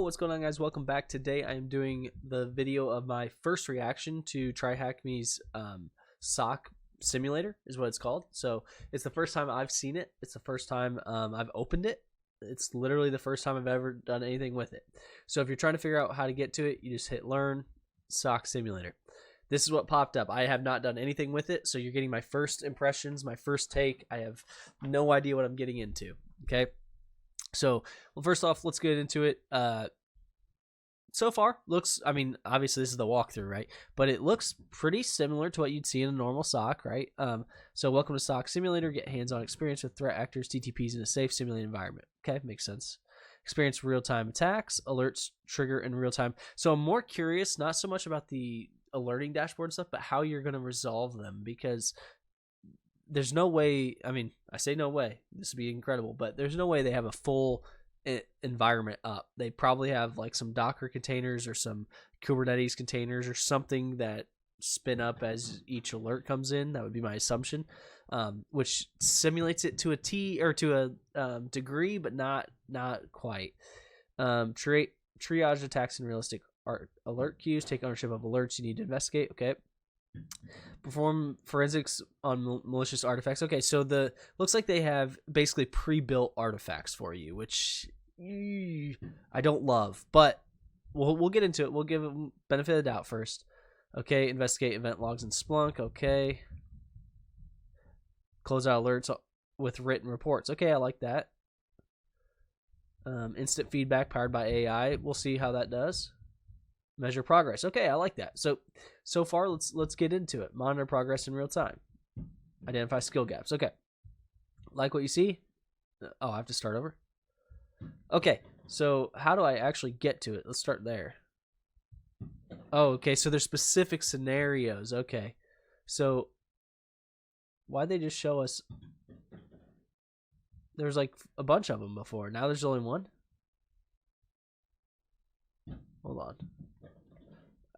what's going on, guys? Welcome back. Today I am doing the video of my first reaction to TryHackMe's SOC simulator is what it's called. So it's the first time I've seen it. It's the first time I've opened it. It's literally the first time I've ever done anything with it. So if you're trying to figure out how to get to it, you just hit learn SOC simulator. This is what popped up. I have not done anything with it, so you're getting my first impressions, my first take. I have no idea what I'm getting into, okay? So, well, first off, let's get into it. So far, looks, I mean, obviously this is the walkthrough, right? But it looks pretty similar to what you'd see in a normal SOC, right? So welcome to SOC Simulator. Get hands-on experience with threat actors, TTPs in a safe simulated environment. Okay, makes sense. Experience real-time attacks, alerts trigger in real time. So I'm more curious, not so much about the alerting dashboard stuff, but how you're going to resolve them, because there's no way, I mean, I say no way, this would be incredible, but there's no way they have a full environment up. They probably have like some Docker containers or some Kubernetes containers or something that spin up as each alert comes in. That would be my assumption, which simulates it to a T or to a degree, but not quite. Triage attacks and realistic alert queues. Take ownership of alerts you need to investigate. Okay. Perform forensics on malicious artifacts. Okay, so looks like they have basically pre-built artifacts for you, which I don't love, but we'll get into it. We'll give them benefit of the doubt first. Okay, investigate event logs in Splunk. Okay, close out alerts with written reports. Okay, I like that. Instant feedback powered by AI. We'll see how that does. Measure progress. Okay, I like that. So far, let's get into it. Monitor progress in real time. Identify skill gaps. Okay. Like what you see? Oh, I have to start over. Okay, so how do I actually get to it? Let's start there. Oh, okay, so there's specific scenarios. Okay. So why'd they just show us? There's like a bunch of them before. Now there's only one? Hold on.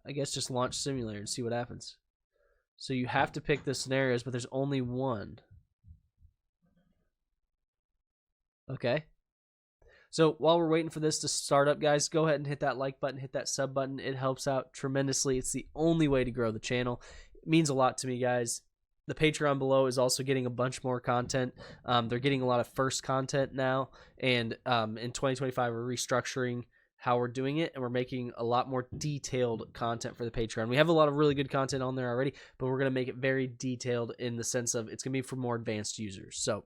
I guess just launch simulator and see what happens. So you have to pick the scenarios, but there's only one. Okay. So while we're waiting for this to start up, guys, go ahead and hit that like button, hit that sub button. It helps out tremendously. It's the only way to grow the channel. It means a lot to me, guys. The Patreon below is also getting a bunch more content. They're getting a lot of first content now. And in 2025, we're restructuring how we're doing it, and we're making a lot more detailed content for the Patreon. We have a lot of really good content on there already, but we're going to make it very detailed in the sense of it's going to be for more advanced users. So,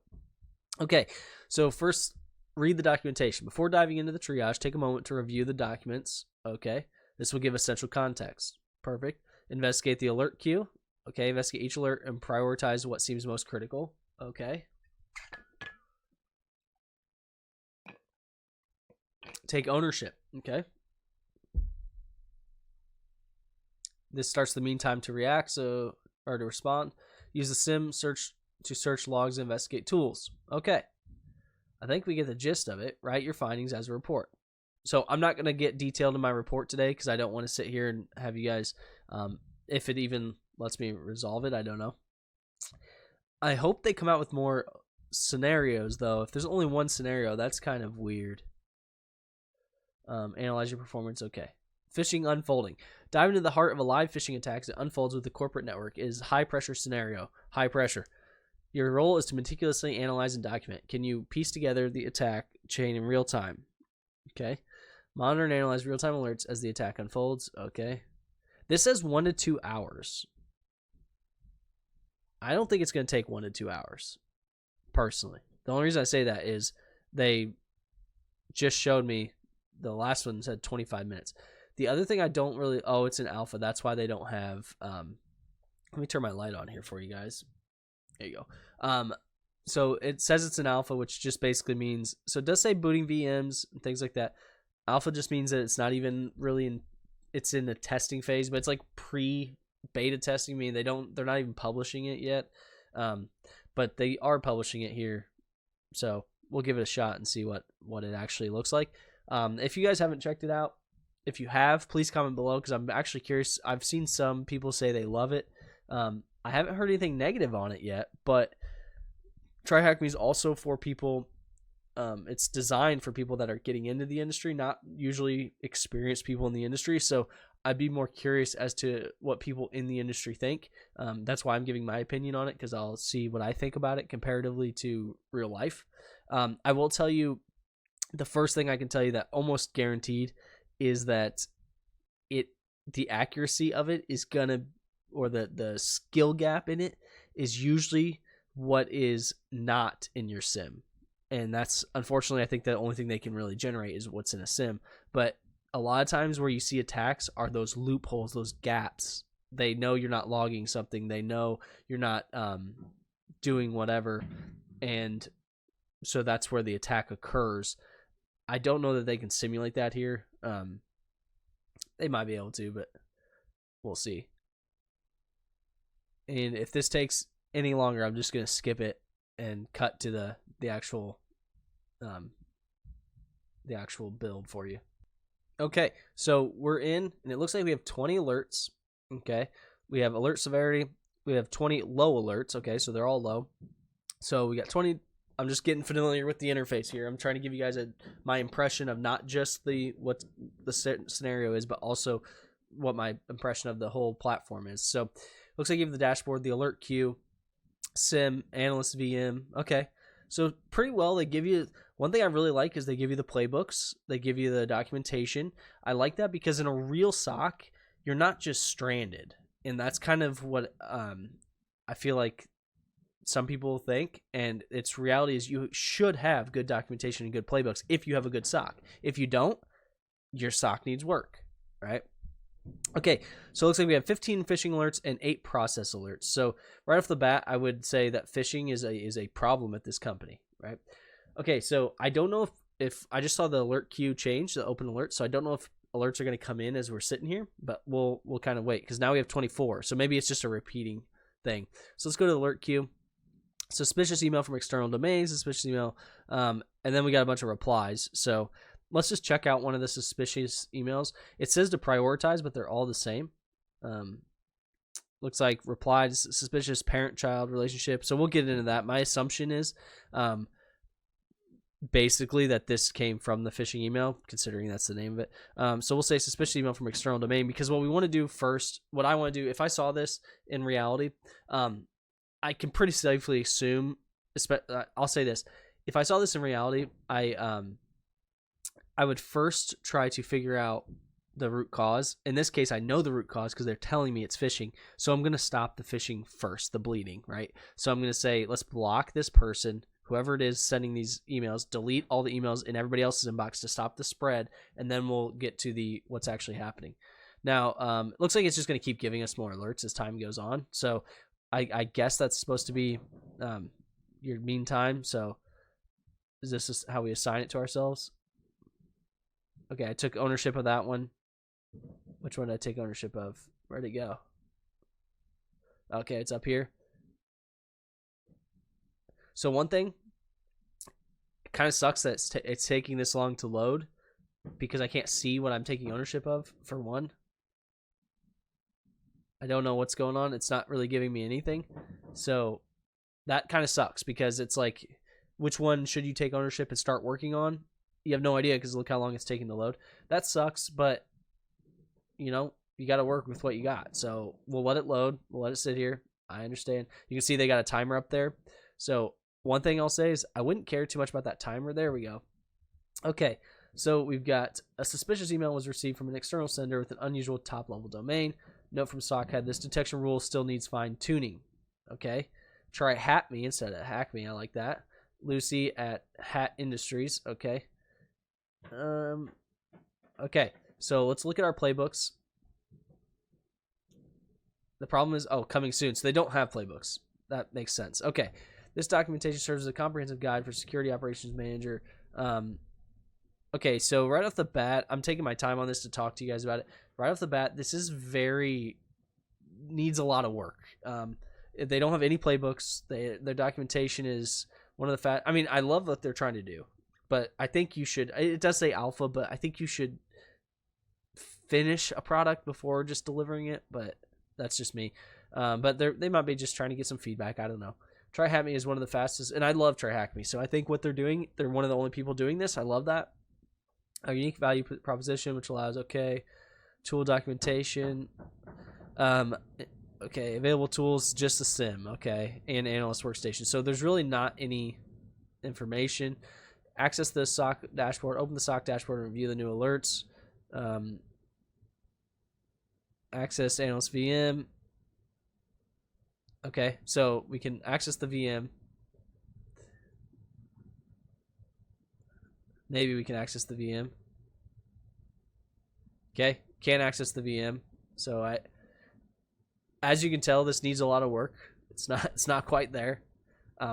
okay. So first, read the documentation. Before diving into the triage, take a moment to review the documents. Okay. This will give essential context. Perfect. Investigate the alert queue. Okay. Investigate each alert and prioritize what seems most critical. Okay. Take ownership. Okay. This starts the meantime to react, or to respond. Use the SIEM search to search logs and investigate tools. Okay. I think we get the gist of it. Write your findings as a report. So I'm not going to get detailed in my report today because I don't want to sit here and have you guys, if it even lets me resolve it, I don't know. I hope they come out with more scenarios, though. If there's only one scenario, that's kind of weird. Analyze your performance. Okay. Phishing unfolding. Dive into the heart of a live phishing attack that unfolds with the corporate network. Is high pressure scenario. High pressure. Your role is to meticulously analyze and document. Can you piece together the attack chain in real time? Okay. Monitor and analyze real-time alerts as the attack unfolds. Okay. This says 1 to 2 hours. I don't think it's going to take 1 to 2 hours, personally. The only reason I say that is they just showed me the last one said 25 minutes. The other thing I don't really, oh, it's an alpha. That's why they don't have, let me turn my light on here for you guys. There you go. So it says it's an alpha, which just basically means, so it does say booting VMs and things like that. Alpha just means that it's not even really it's in the testing phase, but it's like pre-beta testing. I mean, they're not even publishing it yet. But they are publishing it here. So we'll give it a shot and see what it actually looks like. If you guys haven't checked it out, if you have, please comment below because I'm actually curious. I've seen some people say they love it. I haven't heard anything negative on it yet, but TryHackMe is also for people It's designed for people that are getting into the industry, not usually experienced people in the industry. So I'd be more curious as to what people in the industry think. That's why I'm giving my opinion on it, because I'll see what I think about it comparatively to real life. I will tell you, the first thing I can tell you that almost guaranteed is that the accuracy of it is gonna, or the skill gap in it is usually what is not in your SIEM. And that's, unfortunately, I think the only thing they can really generate is what's in a SIEM. But a lot of times where you see attacks are those loopholes, those gaps. They know you're not logging something. They know you're not doing whatever. And so that's where the attack occurs. I don't know that they can simulate that here. They might be able to, but we'll see. And if this takes any longer, I'm just going to skip it and cut to the actual build for you. Okay, so we're in, and it looks like we have 20 alerts. Okay, we have alert severity. We have 20 low alerts. Okay, so they're all low. So we got 20. I'm just getting familiar with the interface here. I'm trying to give you guys my impression of not just what the scenario is, but also what my impression of the whole platform is. So looks like you have the dashboard, the alert queue, SIEM, analyst VM. Okay, so pretty well. They give you, one thing I really like is they give you the playbooks. They give you the documentation. I like that because in a real SOC, you're not just stranded. And that's kind of what I feel like some people think, and its reality is you should have good documentation and good playbooks if you have a good SOC. If you don't, your SOC needs work, right? Okay, so it looks like we have 15 phishing alerts and 8 process alerts. So right off the bat, I would say that phishing is a problem at this company, right? Okay, so I don't know if I just saw the alert queue change, the open alert, so I don't know if alerts are going to come in as we're sitting here, but we'll kind of wait, because now we have 24, so maybe it's just a repeating thing. So let's go to the alert queue. Suspicious email from external domains, suspicious email, and then we got a bunch of replies. So let's just check out one of the suspicious emails. It says to prioritize, but they're all the same. Looks like replied suspicious parent-child relationship. So we'll get into that. My assumption is basically that this came from the phishing email, considering that's the name of it. So we'll say suspicious email from external domain, because what we want to do first, what I want to do, if I saw this in reality, I can pretty safely assume, I'll say this, if I saw this in reality, I would first try to figure out the root cause. In this case, I know the root cause because they're telling me it's phishing. So I'm going to stop the phishing first, the bleeding, right? So I'm going to say, let's block this person, whoever it is sending these emails, delete all the emails in everybody else's inbox to stop the spread, and then we'll get to what's actually happening. Now, it looks like it's just going to keep giving us more alerts as time goes on. So I guess that's supposed to be your mean time. So is this how we assign it to ourselves? Okay, I took ownership of that one. Which one did I take ownership of? Where'd it go? Okay, it's up here. So one thing, it kind of sucks that it's taking this long to load, because I can't see what I'm taking ownership of, for one. I don't know what's going on. It's not really giving me anything. So that kind of sucks, because it's like, which one should you take ownership and start working on? You have no idea, because look how long it's taking to load. That sucks, but you know, you got to work with what you got. So we'll let it load. We'll let it sit here. I understand. You can see they got a timer up there. So one thing I'll say is I wouldn't care too much about that timer. There we go. Okay, so we've got a suspicious email was received from an external sender with an unusual top-level domain. Note from SOCHead, this detection rule still needs fine-tuning. Okay, try TryHackMe instead of HackMe. I like that. Lucy at Hat Industries. Okay. Okay, so let's look at our playbooks. The problem is, coming soon. So they don't have playbooks. That makes sense. Okay, this documentation serves as a comprehensive guide for security operations manager. Okay, so right off the bat, I'm taking my time on this to talk to you guys about it. Right off the bat, this is needs a lot of work. They don't have any playbooks. Their documentation is one of the I mean, I love what they're trying to do, but I think you should, it does say alpha, but I think you should finish a product before just delivering it, but that's just me. But they might be just trying to get some feedback. I don't know. TryHackMe is one of the fastest, and I love TryHackMe. So I think what they're doing, they're one of the only people doing this. I love that. A unique value proposition, which allows tool documentation. Okay, available tools, just a SIEM, okay, and analyst workstation. So there's really not any information. Access the SOC dashboard, open the SOC dashboard and review the new alerts. Access analyst VM. Okay, so we can access the VM. Maybe we can access the VM. Okay, can't access the VM. So as you can tell, this needs a lot of work. It's not quite there.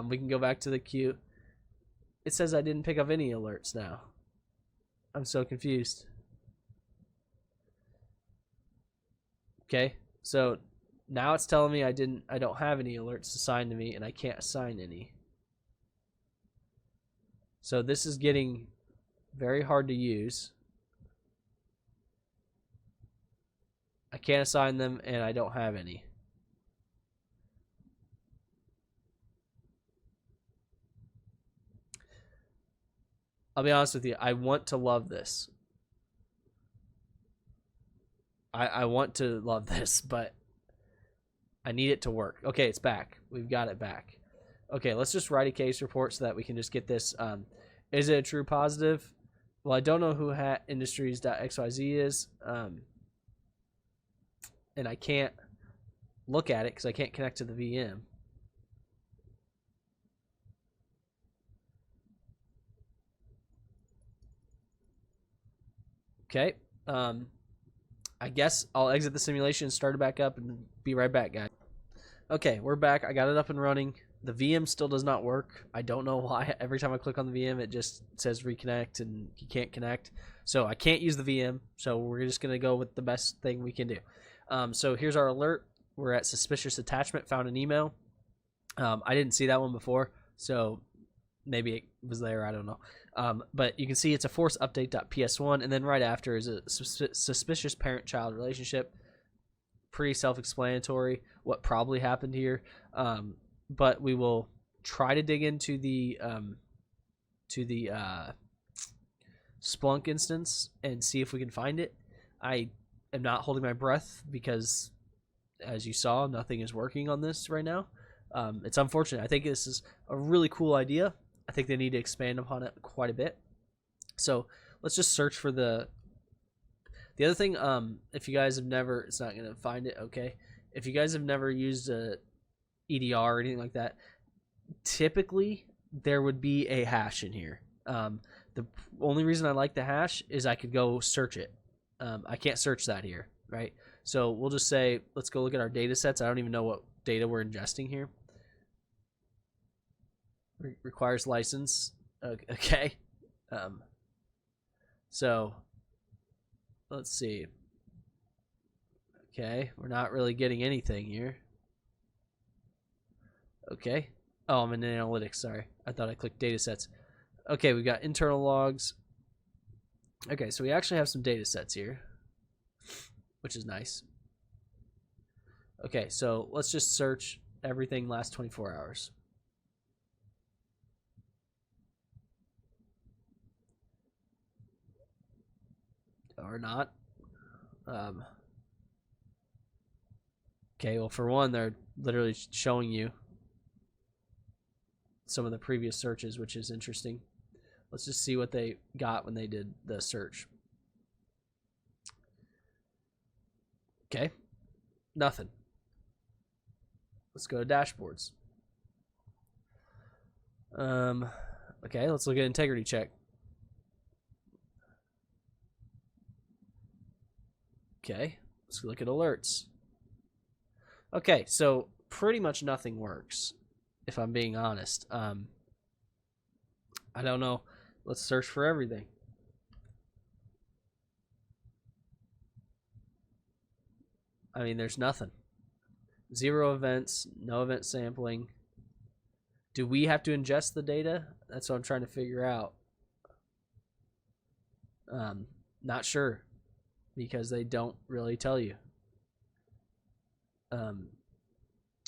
We can go back to the queue. It says I didn't pick up any alerts now. I'm so confused. Okay, so now it's telling me I don't have any alerts assigned to me, and I can't assign any. So this is getting very hard to use. I can't assign them, and I don't have any. I'll be honest with you, I want to love this. I want to love this, but I need it to work. Okay, it's back. We've got it back. Okay, let's just write a case report so that we can just get this. Is it a true positive? Well, I don't know who industries.xyz is. And I can't look at it because I can't connect to the VM. Okay. I guess I'll exit the simulation and start it back up and be right back, guys. Okay, we're back. I got it up and running. The VM still does not work. I don't know why. Every time I click on the VM, it just says reconnect and you can't connect. So I can't use the VM. So we're just going to go with the best thing we can do. So here's our alert. We're at suspicious attachment, found an email. I didn't see that one before, so maybe it was there. I don't know. But you can see it's a force update.ps1, and then right after is a suspicious parent-child relationship. Pretty self-explanatory what probably happened here. But we will try to dig into the Splunk instance and see if we can find it. I am not holding my breath because, as you saw, nothing is working on this right now. It's unfortunate. I think this is a really cool idea. I think they need to expand upon it quite a bit. So let's just search for the other thing. If you guys have never, it's not going to find it. Okay. If you guys have never used a EDR or anything like that, typically there would be a hash in here. The only reason I like the hash is I could go search it. I can't search that here, right? So we'll just say, let's go look at our data sets. I don't even know what data we're ingesting here. Requires license. Okay. So let's see. Okay, we're not really getting anything here. Okay. Oh, I'm in analytics. Sorry. I thought I clicked data sets. Okay, we got internal logs. Okay, so we actually have some data sets here, which is nice. Okay, so let's just search everything last 24 hours. Or not. Okay, well, for one, they're literally showing you some of the previous searches, which is interesting. Let's just see what they got when they did the search. Okay, nothing. Let's go to dashboards. Okay, let's look at integrity check. Okay, let's look at alerts. Okay, so pretty much nothing works, if I'm being honest. I don't know. Let's search for everything. I mean, there's nothing. 0 events, no event sampling. Do we have to ingest the data? That's what I'm trying to figure out. Not sure, because they don't really tell you.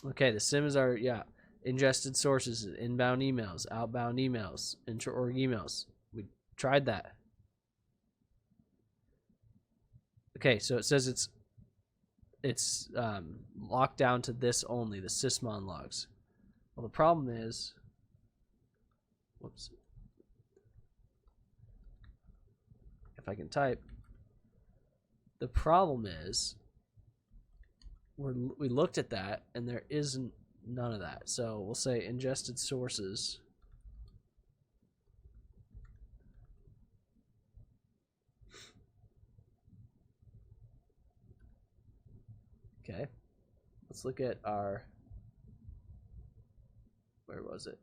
Okay, the SIEM is our, yeah. Ingested sources, inbound emails, outbound emails, intra-org emails. We tried that. Okay, so it says it's locked down to this only, the sysmon logs. Well, the problem is, whoops, if I can type, the problem is we looked at that and there isn't none of that. So we'll say ingested sources. Okay, let's look at our, where was it?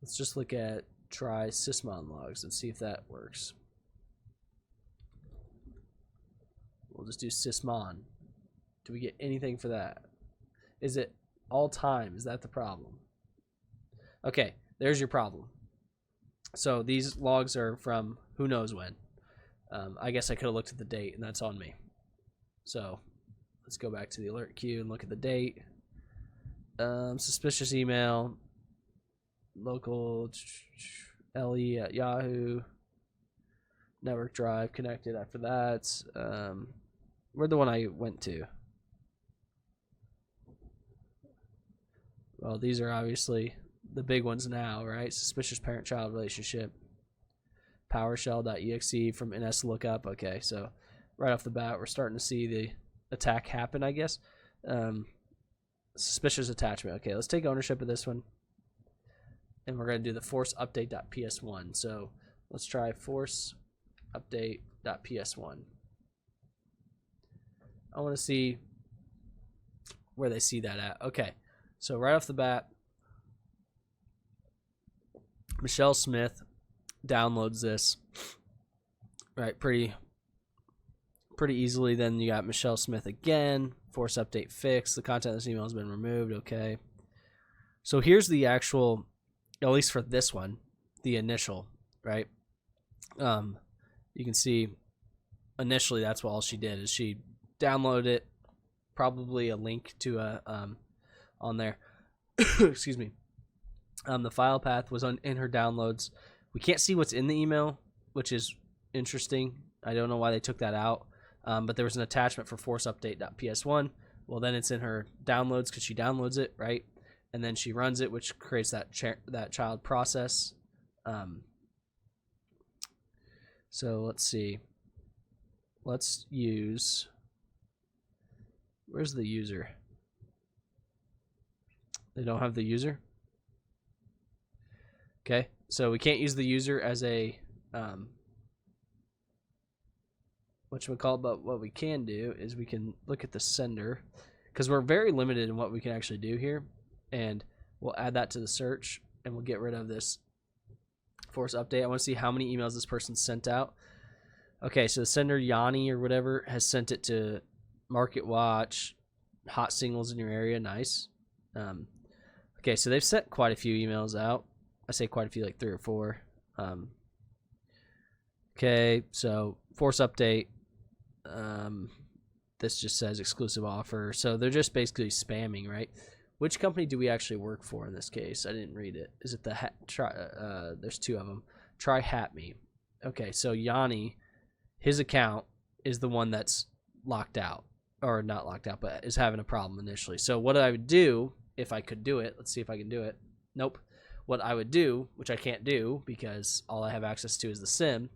Let's just look at try sysmon logs and see if that works. We'll just do sysmon. Do we get anything for that? Is it all time? Is that the problem? Okay, there's your problem. So these logs are from who knows when. I guess I could have looked at the date, and that's on me. So let's go back to the alert queue and look at the date. Suspicious email, local LE at Yahoo, network drive connected after that. Where'd the one I went to? Well, these are obviously the big ones now, right? Suspicious parent-child relationship. PowerShell.exe from NS lookup. Okay, so right off the bat, we're starting to see the attack happen, I guess. Suspicious attachment. Okay, let's take ownership of this one. And we're going to do the force update.ps1. So let's try force update.ps1. I want to see where they see that at. Okay, so right off the bat, Michelle Smith downloads this, right, pretty easily. Then you got Michelle Smith again, force update fixed, the content of this email has been removed. Okay, so here's the actual, at least for this one, the initial, right? You can see initially that's what all she did is she downloaded it, probably a link to a on there. Excuse me. The file path was in her downloads. We can't see what's in the email, which is interesting. I don't know why they took that out. But there was an attachment for force update.ps1. Well, then it's in her downloads because she downloads it, right? And then she runs it, which creates that child process. So let's see. Let's use, where's the user? They don't have the user. Okay, so we can't use the user as a whatchamacallit, but what we can do is we can look at the sender, because we're very limited in what we can actually do here, and we'll add that to the search, and we'll get rid of this force update. I want to see how many emails this person sent out. Okay, so the sender, Yanni or whatever, has sent it to Market Watch, hot signals in your area. Nice. Okay, so they've sent quite a few emails out. I say quite a few, like 3 or 4. Okay, so force update. This just says exclusive offer. So they're just basically spamming, right? Which company do we actually work for in this case? I didn't read it. Is it the there's 2 of them. TryHackMe. Okay, so Yanni, his account is the one that's locked out, or not locked out, but is having a problem initially. So what I would do if I could do it, let's see if I can do it. Nope. What I would do, which I can't do because all I have access to is the SIEM,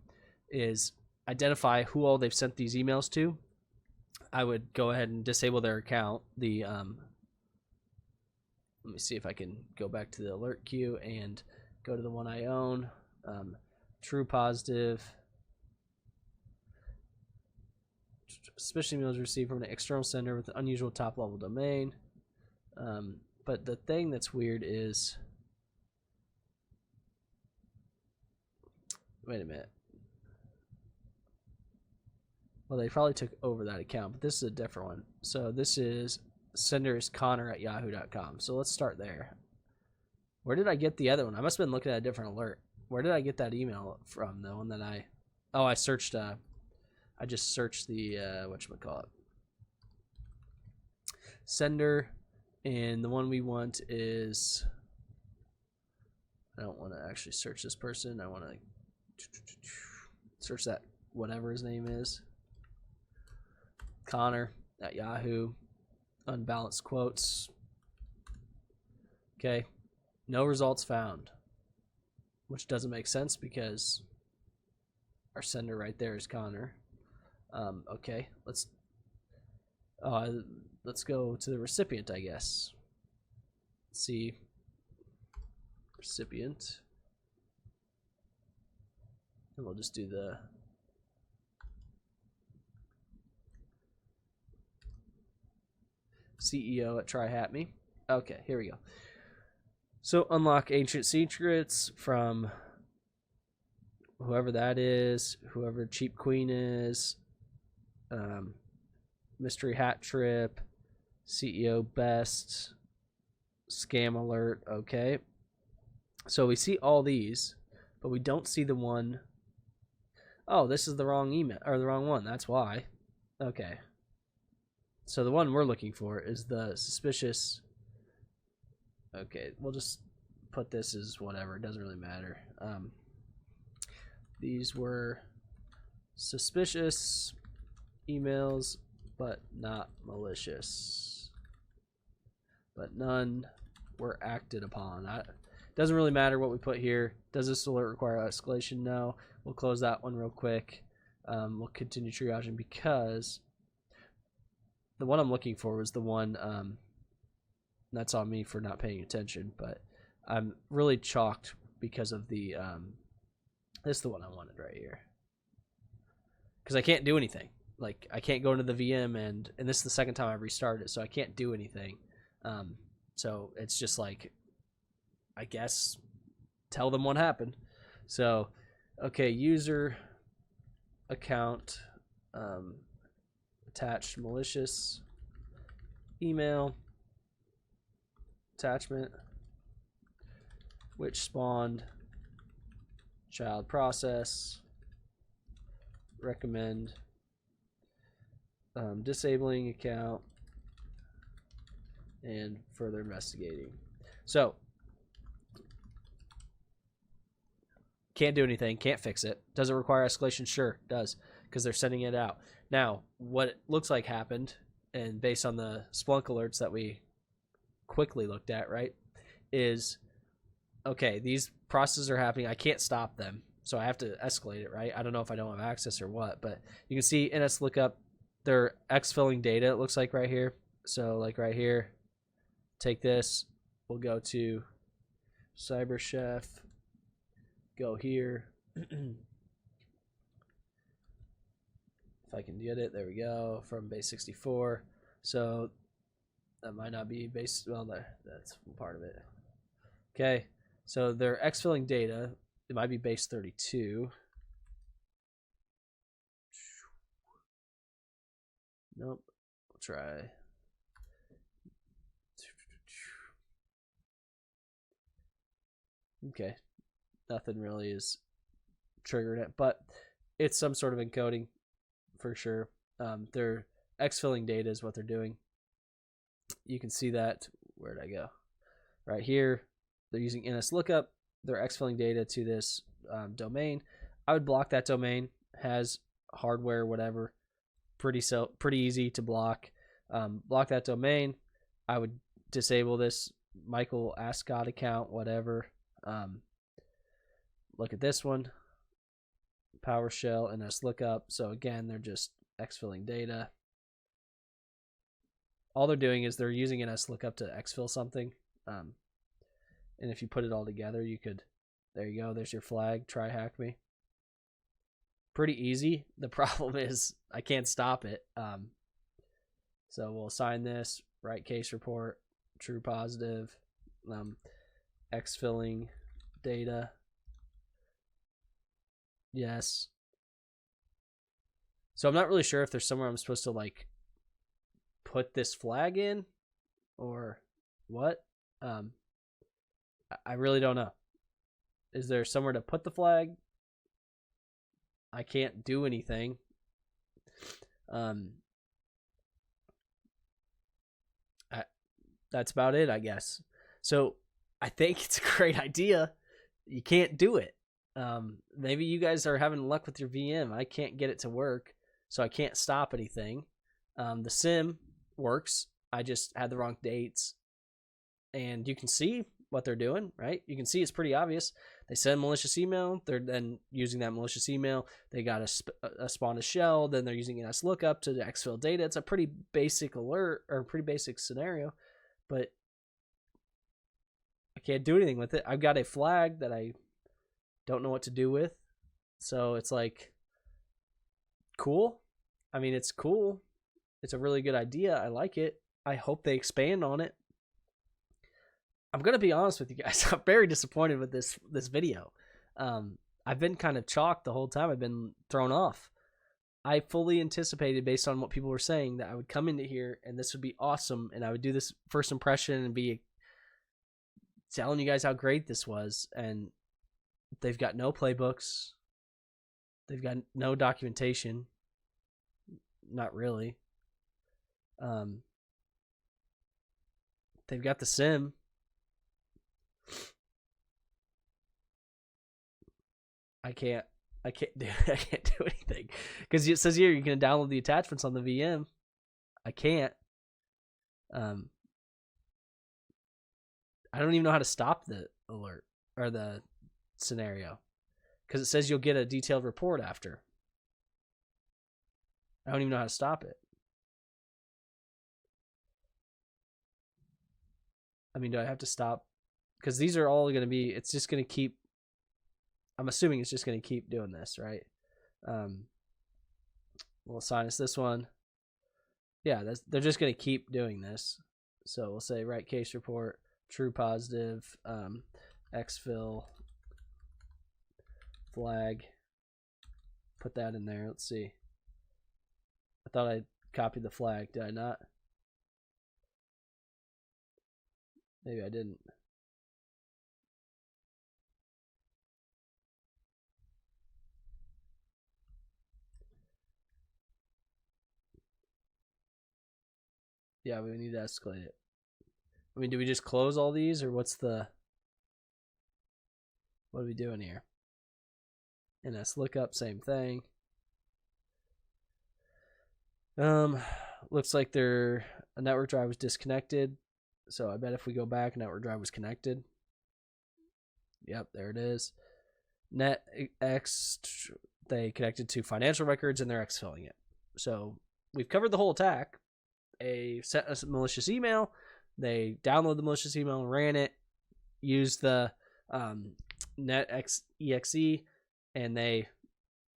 is identify who all they've sent these emails to. I would go ahead and disable their account. The let me see if I can go back to the alert queue and go to the one I own. True positive. Suspicious emails received from an external sender with an unusual top-level domain. But the thing that's weird is, wait a minute. Well, they probably took over that account, but this is a different one. So this is, sender is Connor@yahoo.com. So let's start there. Where did I get the other one? I must have been looking at a different alert. Where did I get that email from? The one that I searched, I just searched the, whatchamacallit. sender, and the one we want is, I don't want to actually search this person. I want to search that whatever his name is. Connor at Yahoo. Unbalanced quotes. Okay. No results found. Which doesn't make sense because our sender right there is Connor. Okay. Let's go to the recipient, I guess. Let's see. Recipient. And we'll just do the CEO at TryHackMe. Okay, here we go. So unlock ancient secrets from whoever that is, whoever Cheap Queen is, mystery hat trip, CEO best, scam alert. Okay, so we see all these, but we don't see the one. Oh, this is the wrong email, or the wrong one. That's why. Okay. So the one we're looking for is the suspicious. Okay, we'll just put this as whatever. It doesn't really matter. These were suspicious emails, but not malicious. But none were acted upon. It doesn't really matter what we put here. Does this alert require escalation? No. We'll close that one real quick. We'll continue triaging because the one I'm looking for was the one, that's on me for not paying attention, but I'm really chalked because of the, this is the one I wanted right here. Because I can't do anything. Like, I can't go into the VM, and this is the second time I've restarted it, so I can't do anything. So it's just like, I guess, tell them what happened. So, okay, user account, attached malicious email attachment which spawned child process, recommend disabling account and further investigating. So can't do anything, can't fix it. Does it require escalation? Sure, it does, because they're sending it out. Now, what it looks like happened, and based on the Splunk alerts that we quickly looked at, right, is, okay, these processes are happening. I can't stop them, so I have to escalate it, right? I don't know if I don't have access or what, but you can see NS lookup, they're exfilling data, it looks like right here. So like right here, take this, we'll go to CyberChef, go here. If I can get it, there we go, from base 64. So that might not be base, well, that's part of it. Okay, so they're exfilling data. It might be base 32. Nope, we'll try. Okay, nothing really is triggering it, but it's some sort of encoding for sure. They're exfilling data is what they're doing. You can see that. Where'd I go? Right here. They're using NS lookup. They're exfilling data to this domain. I would block that domain. Has hardware, whatever. Pretty easy to block. Block that domain. I would disable this Michael Ascot account, whatever. Look at this one. PowerShell, NS lookup. So again, they're just exfilling data. All they're doing is they're using NS lookup to exfil something. And if you put it all together, you could, there you go, there's your flag, TryHackMe. Pretty easy. The problem is I can't stop it. So we'll assign this, write case report, true positive, exfilling data. Yes. So I'm not really sure if there's somewhere I'm supposed to like put this flag in or what. I really don't know. Is there somewhere to put the flag? I can't do anything. that's about it, I guess. So I think it's a great idea. You can't do it. Maybe you guys are having luck with your VM. I can't get it to work, so I can't stop anything. The SIEM works. I just had the wrong dates, and you can see what they're doing, right? You can see it's pretty obvious. They send malicious email. They're then using that malicious email. They got a spawn a shell. Then they're using an slookup to exfil data. It's a pretty basic alert or pretty basic scenario, but I can't do anything with it. I've got a flag that I don't know what to do with. So it's like, cool. I mean, it's cool. It's a really good idea. I like it. I hope they expand on it. I'm going to be honest with you guys. I'm very disappointed with this video. I've been kind of chalked the whole time. I've been thrown off. I fully anticipated, based on what people were saying, that I would come into here and this would be awesome, and I would do this first impression and be telling you guys how great this was. And they've got no playbooks. They've got no documentation. Not really. They've got the SIEM. I can't do anything because it says here you can download the attachments on the VM. I can't. I don't even know how to stop the alert or the scenario because it says you'll get a detailed report after. I don't even know how to stop it. I mean, do I have to stop? Because these are all going to be, it's just going to keep, I'm assuming it's just going to keep doing this, right? We'll assign us this one. Yeah, they're just going to keep doing this. So we'll say write case report, true positive, exfil, flag. Put that in there. Let's see. I thought I copied the flag. Did I not? Maybe I didn't. Yeah, we need to escalate it. I mean, do we just close all these, or what are we doing here? And let's look up, same thing. Looks like a network drive was disconnected. So I bet if we go back, network drive was connected. Yep, there it is. They connected to financial records and they're exfilling it. So we've covered the whole attack. They sent us a malicious email. They downloaded the malicious email, ran it, used the .exe, and they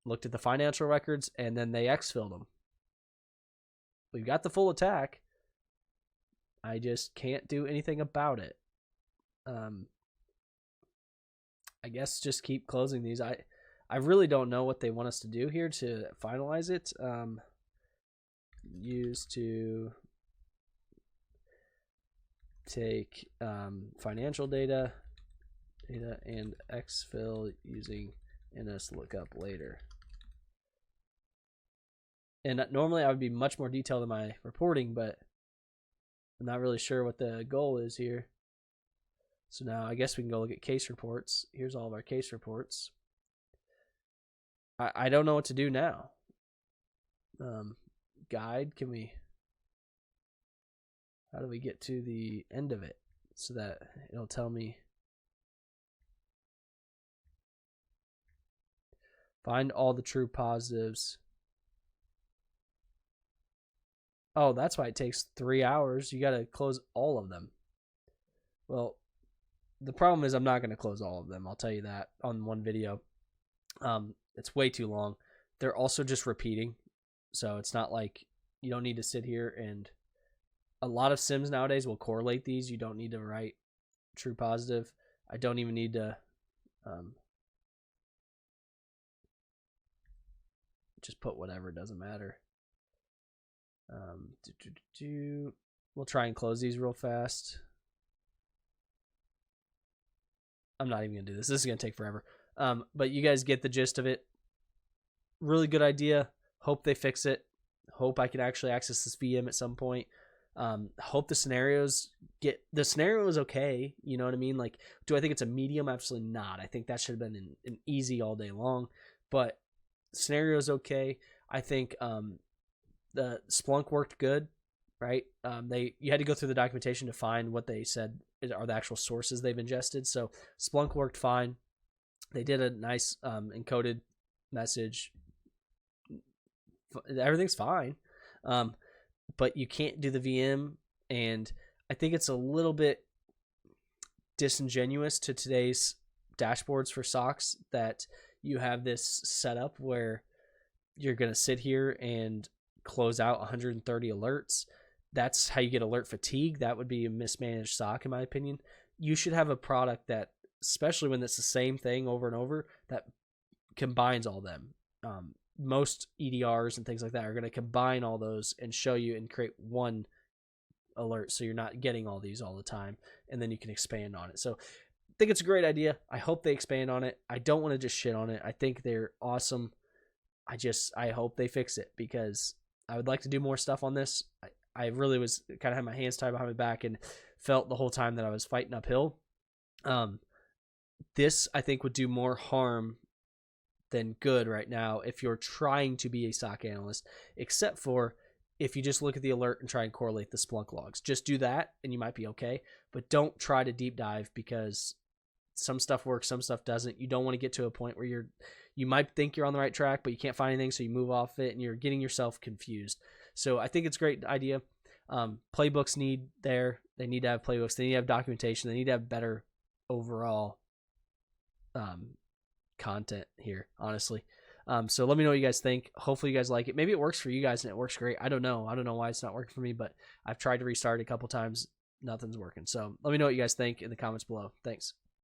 looked at the financial records, and then they exfilled them. We've got the full attack. I just can't do anything about it. I guess just keep closing these. I really don't know what they want us to do here to finalize it. Use to take financial data and exfil using NS lookup later. And normally I would be much more detailed in my reporting, but I'm not really sure what the goal is here. So now I guess we can go look at case reports. Here's all of our case reports. I don't know what to do now. Guide, how do we get to the end of it so that it'll tell me? Find all the true positives. Oh, that's why it takes 3 hours. You got to close all of them. Well, the problem is I'm not going to close all of them. I'll tell you that on one video. It's way too long. They're also just repeating. So it's not like you don't need to sit here, and a lot of SIEMs nowadays will correlate these. You don't need to write true positive. I don't even need to just put whatever. It doesn't matter. We'll try and close these real fast. I'm not even gonna do this. This is gonna take forever. But you guys get the gist of it. Really good idea. Hope they fix it. Hope I can actually access this VM at some point. Hope the scenario is okay. You know what I mean? Like, do I think it's a medium? Absolutely not. I think that should have been an easy all day long. But scenario is okay. I think the Splunk worked good, right? You had to go through the documentation to find what they said are the actual sources they've ingested. So Splunk worked fine. They did a nice encoded message. Everything's fine. But you can't do the VM, and I think it's a little bit disingenuous to today's dashboards for SOCs that you have this setup where you're going to sit here and close out 130 alerts. That's how you get alert fatigue. That would be a mismanaged SOC, in my opinion. You should have a product that, especially when it's the same thing over and over, that combines all them. Most EDRs and things like that are going to combine all those and show you and create one alert, so you're not getting all these all the time, and then you can expand on it. So I think it's a great idea. I hope they expand on it. I don't want to just shit on it. I think they're awesome. I hope they fix it, because I would like to do more stuff on this. I really was kind of had my hands tied behind my back and felt the whole time that I was fighting uphill. This, I think, would do more harm than good right now if you're trying to be a SOC analyst, except for if you just look at the alert and try and correlate the Splunk logs. Just do that and you might be okay, but don't try to deep dive, because some stuff works, some stuff doesn't. You don't want to get to a point where you might think you're on the right track, but you can't find anything, so you move off it and you're getting yourself confused. So I think it's a great idea. Playbooks they need to have playbooks, they need to have documentation, they need to have better overall content here, honestly. So let me know what you guys think. Hopefully you guys like it. Maybe it works for you guys and it works great. I don't know why it's not working for me, but I've tried to restart it a couple times, nothing's working. So let me know what you guys think in the comments below. Thanks.